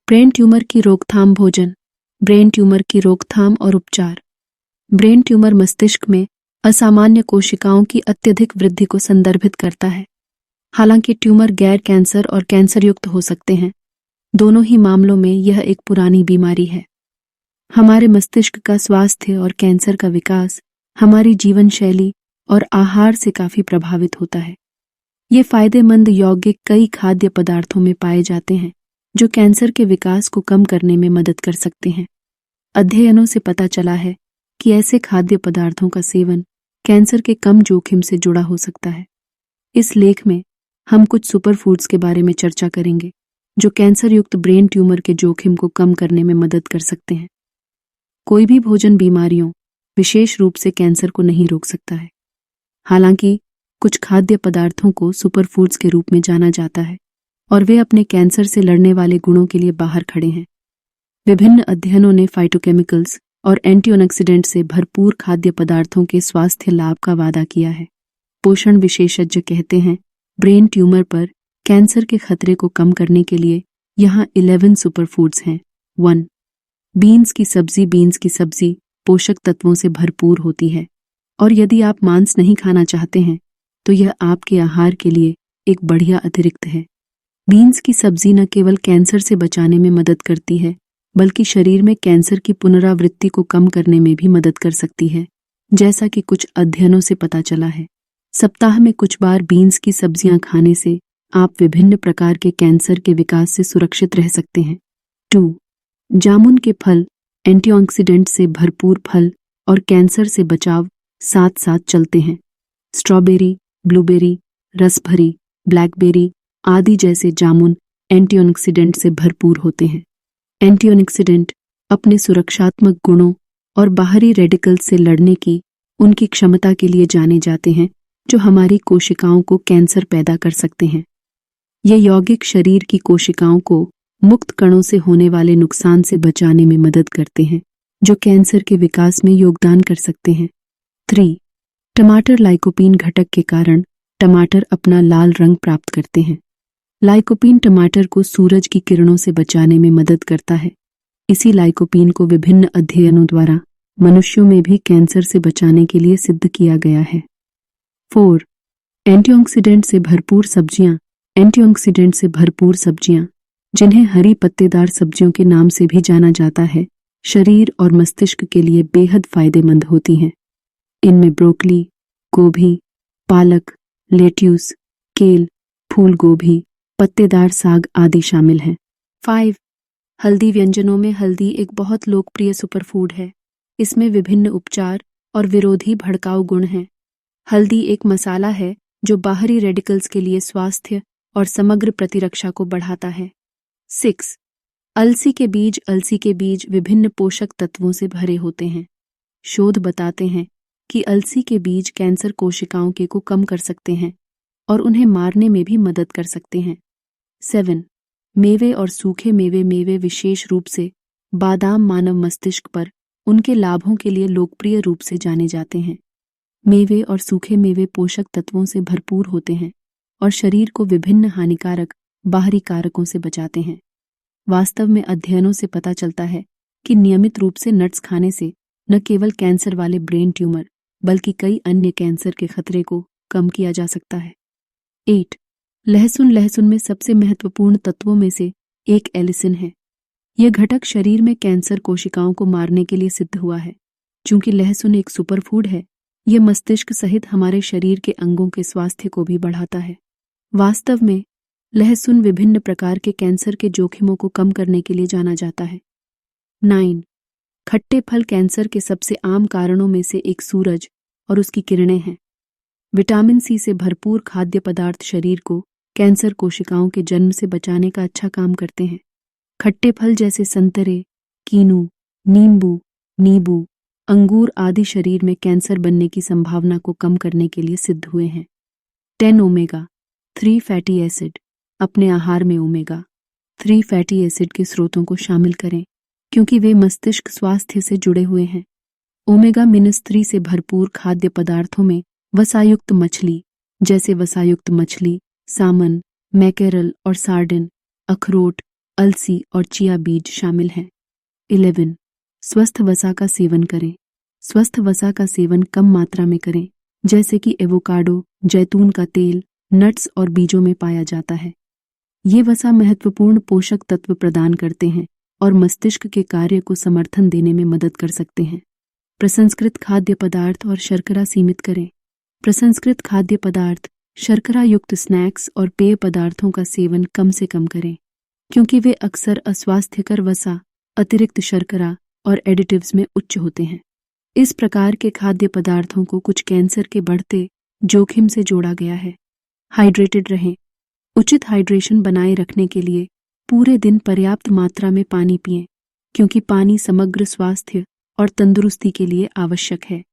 Brain tumour की रोकथाम भोजन, ब्रेन ट्यूमर की रोकथाम और उपचार। ब्रेन ट्यूमर मस्तिष्क में असामान्य कोशिकाओं की अत्यधिक वृद्धि को संदर्भित करता है। हालांकि ट्यूमर गैर कैंसर और कैंसर युक्त हो सकते हैं, दोनों ही मामलों में यह एक पुरानी बीमारी है। हमारे मस्तिष्क का स्वास्थ्य और कैंसर का विकास हमारी जीवन शैली और आहार से काफी प्रभावित होता है। ये फायदेमंद यौगिक कई खाद्य पदार्थों में पाए जाते हैं जो कैंसर के विकास को कम करने में मदद कर सकते हैं। अध्ययनों से पता चला है कि ऐसे खाद्य पदार्थों का सेवन कैंसर के कम जोखिम से जुड़ा हो सकता है। इस लेख में हम कुछ सुपरफूड्स के बारे में चर्चा करेंगे जो कैंसर युक्त ब्रेन ट्यूमर के जोखिम को कम करने में मदद कर सकते हैं। कोई भी भोजन बीमारियों, विशेष रूप से कैंसर को नहीं रोक सकता है। हालांकि कुछ खाद्य पदार्थों को सुपरफूड्स के रूप में जाना जाता है और वे अपने कैंसर से लड़ने वाले गुणों के लिए बाहर खड़े हैं। विभिन्न अध्ययनों ने फाइटोकेमिकल्स और एंटीऑक्सीडेंट से भरपूर खाद्य पदार्थों के स्वास्थ्य लाभ का वादा किया है। पोषण विशेषज्ञ कहते हैं ब्रेन ट्यूमर पर कैंसर के खतरे को कम करने के लिए यहाँ 11 सुपरफूड्स हैं। 1. बीन्स की सब्जी। बीन्स की सब्जी पोषक तत्वों से भरपूर होती है और यदि आप मांस नहीं खाना चाहते हैं तो यह आपके आहार के लिए एक बढ़िया अतिरिक्त है। बीन्स की सब्जी न केवल कैंसर से बचाने में मदद करती है बल्कि शरीर में कैंसर की पुनरावृत्ति को कम करने में भी मदद कर सकती है, जैसा कि कुछ अध्ययनों से पता चला है। सप्ताह में कुछ बार बीन्स की सब्जियां खाने से आप विभिन्न प्रकार के कैंसर के विकास से सुरक्षित रह सकते हैं। 2. जामुन के फल। एंटीऑक्सीडेंट से भरपूर फल और कैंसर से बचाव साथ साथ चलते हैं। स्ट्रॉबेरी, ब्लूबेरी, रसभरी, ब्लैकबेरी आदि जैसे जामुन एंटीऑक्सीडेंट से भरपूर होते हैं। एंटीऑक्सीडेंट अपने सुरक्षात्मक गुणों और बाहरी रेडिकल्स से लड़ने की उनकी क्षमता के लिए जाने जाते हैं जो हमारी कोशिकाओं को कैंसर पैदा कर सकते हैं। ये यौगिक शरीर की कोशिकाओं को मुक्त कणों से होने वाले नुकसान से बचाने में मदद करते हैं जो कैंसर के विकास में योगदान कर सकते हैं। 3. टमाटर। लाइकोपीन घटक के कारण टमाटर अपना लाल रंग प्राप्त करते हैं। लाइकोपीन टमाटर को सूरज की किरणों से बचाने में मदद करता है। इसी लाइकोपीन को विभिन्न अध्ययनों द्वारा मनुष्यों में भी कैंसर से बचाने के लिए सिद्ध किया गया है। 4. एंटीऑक्सीडेंट से भरपूर सब्जियां। एंटीऑक्सीडेंट से भरपूर सब्जियां, जिन्हें हरी पत्तेदार सब्जियों के नाम से भी जाना जाता है, शरीर और मस्तिष्क के लिए बेहद फायदेमंद होती हैं। इनमें ब्रोकली, गोभी, पालक, लेट्यूस, केल, फूल गोभी, पत्तेदार साग आदि शामिल हैं। 5. हल्दी। व्यंजनों में हल्दी एक बहुत लोकप्रिय सुपरफूड है। इसमें विभिन्न उपचार और विरोधी भड़काऊ गुण हैं। हल्दी एक मसाला है जो बाहरी रेडिकल्स के लिए स्वास्थ्य और समग्र प्रतिरक्षा को बढ़ाता है। 6. अलसी के बीज। अलसी के बीज विभिन्न पोषक तत्वों से भरे होते हैं। शोध बताते हैं कि अलसी के बीज कैंसर कोशिकाओं को कम कर सकते हैं और उन्हें मारने में भी मदद कर सकते हैं। 7. मेवे और सूखे मेवे। मेवे विशेष रूप से बादाम मानव मस्तिष्क पर उनके लाभों के लिए लोकप्रिय रूप से जाने जाते हैं। मेवे और सूखे मेवे पोषक तत्वों से भरपूर होते हैं और शरीर को विभिन्न हानिकारक बाहरी कारकों से बचाते हैं। वास्तव में अध्ययनों से पता चलता है कि नियमित रूप से नट्स खाने से न केवल कैंसर वाले ब्रेन ट्यूमर बल्कि कई अन्य कैंसर के खतरे को कम किया जा सकता है। 8. लहसुन। लहसुन में सबसे महत्वपूर्ण तत्वों में से एक एलिसिन है। यह घटक शरीर में कैंसर कोशिकाओं को मारने के लिए सिद्ध हुआ है। चूंकि लहसुन एक सुपरफूड है, यह मस्तिष्क सहित हमारे शरीर के अंगों के स्वास्थ्य को भी बढ़ाता है। वास्तव में लहसुन विभिन्न प्रकार के कैंसर के जोखिमों को कम करने के लिए जाना जाता है। 9. खट्टे फल। कैंसर के सबसे आम कारणों में से एक सूरज और उसकी किरणें हैं। विटामिन सी से भरपूर खाद्य पदार्थ शरीर को कैंसर कोशिकाओं के जन्म से बचाने का अच्छा काम करते हैं। खट्टे फल जैसे संतरे, कीनू, नींबू, अंगूर आदि शरीर में कैंसर बनने की संभावना को कम करने के लिए सिद्ध हुए हैं। 10. Omega 3 fatty acid. अपने आहार में ओमेगा 3 फैटी एसिड के स्रोतों को शामिल करें क्योंकि वे मस्तिष्क स्वास्थ्य से जुड़े हुए हैं। ओमेगा-3 से भरपूर खाद्य पदार्थों में वसायुक्त मछली जैसे वसायुक्त मछली, सामन, मैकेरल और सार्डिन, अखरोट, अलसी और चिया बीज शामिल हैं। 11. स्वस्थ वसा का सेवन करें। स्वस्थ वसा का सेवन कम मात्रा में करें, जैसे कि एवोकाडो, जैतून का तेल, नट्स और बीजों में पाया जाता है। ये वसा महत्वपूर्ण पोषक तत्व प्रदान करते हैं और मस्तिष्क के कार्य को समर्थन देने में मदद कर सकते हैं। प्रसंस्कृत खाद्य पदार्थ और शर्करा सीमित करें। प्रसंस्कृत खाद्य पदार्थ, शर्करा युक्त स्नैक्स और पेय पदार्थों का सेवन कम से कम करें, क्योंकि वे अक्सर अस्वास्थ्यकर वसा, अतिरिक्त शर्करा और एडिटिव्स में उच्च होते हैं। इस प्रकार के खाद्य पदार्थों को कुछ कैंसर के बढ़ते जोखिम से जोड़ा गया है। हाइड्रेटेड रहें। उचित हाइड्रेशन बनाए रखने के लिए पूरे दिन पर्याप्त मात्रा में पानी पिएं, क्योंकि पानी समग्र स्वास्थ्य और तंदुरुस्ती के लिए आवश्यक है।